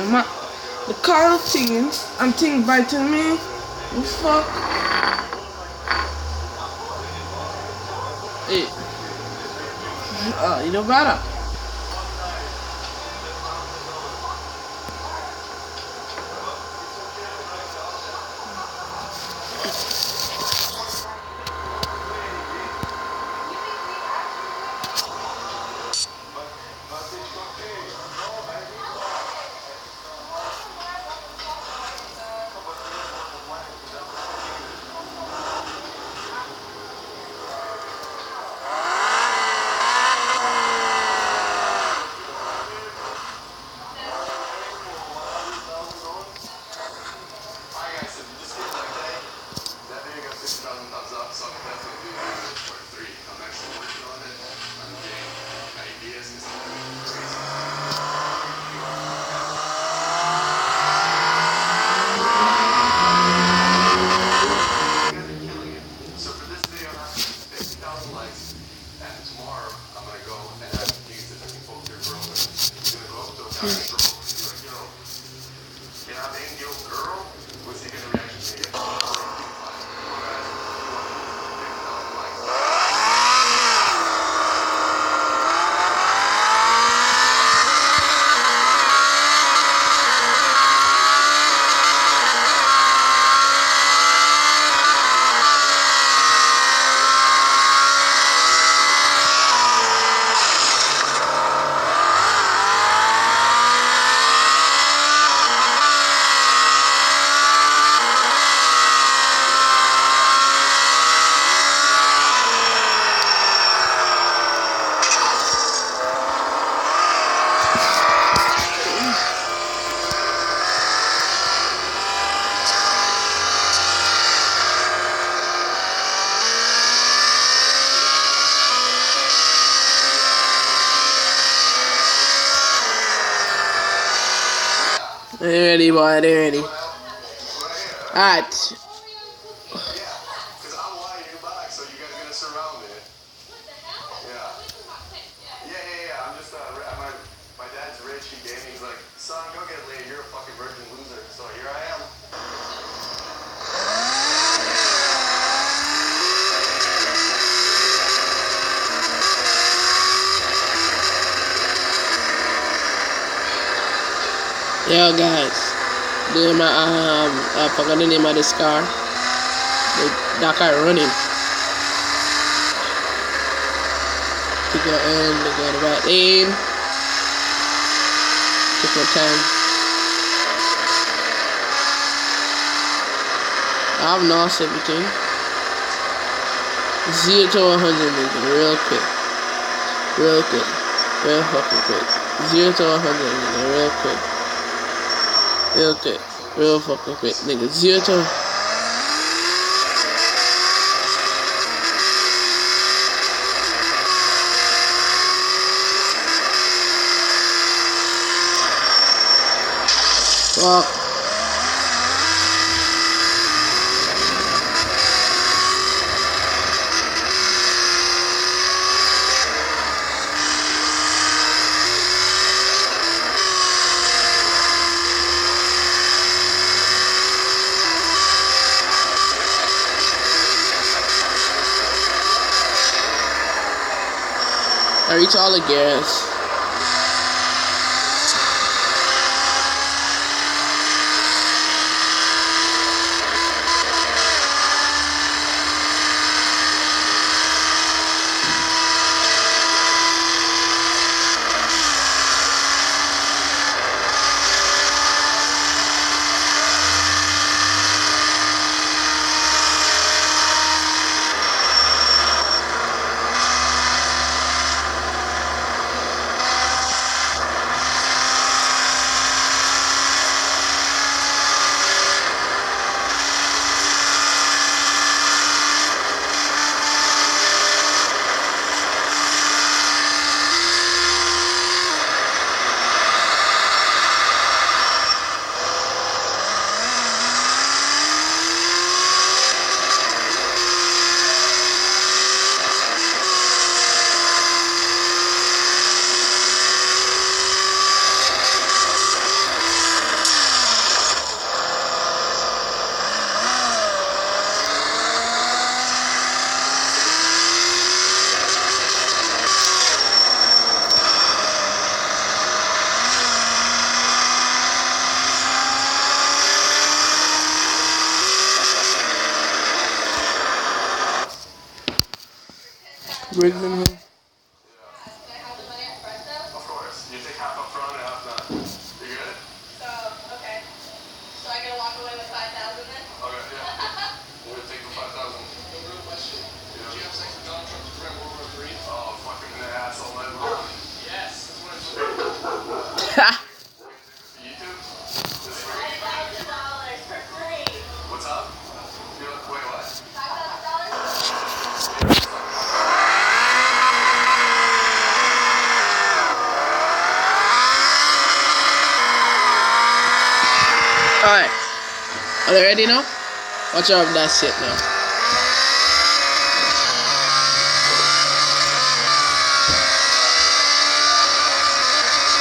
The car thing and thing biting me. The fuck? Hey. You know better. They ready, boy. They ready. Alright. Yo guys, I forgot the name of this car. That car running. Take your aim, go the right aim. Take my time. I've lost everything. 0 to 100 nigga, real quick. Real quick. Real fucking quick. 0 to 100 nigga, real quick. Real quick, real fucking quick, nigga. 0 to fuck. I reach all the gears. Brigman Hill. Of course. You take half up front and half not. You good? So, okay. So I gotta walk away with 5,000 then? Okay, yeah. We're gonna take the 5,000. Real question. Yeah. Did you have sex with Donald Trump to prevent World War III? Oh, fucking the asshole. Yes. That's what I'm saying. YouTube? $5,000 for free. What's up? Wait, what? $5,000? Alright. Are they ready now? Watch out, that's it now.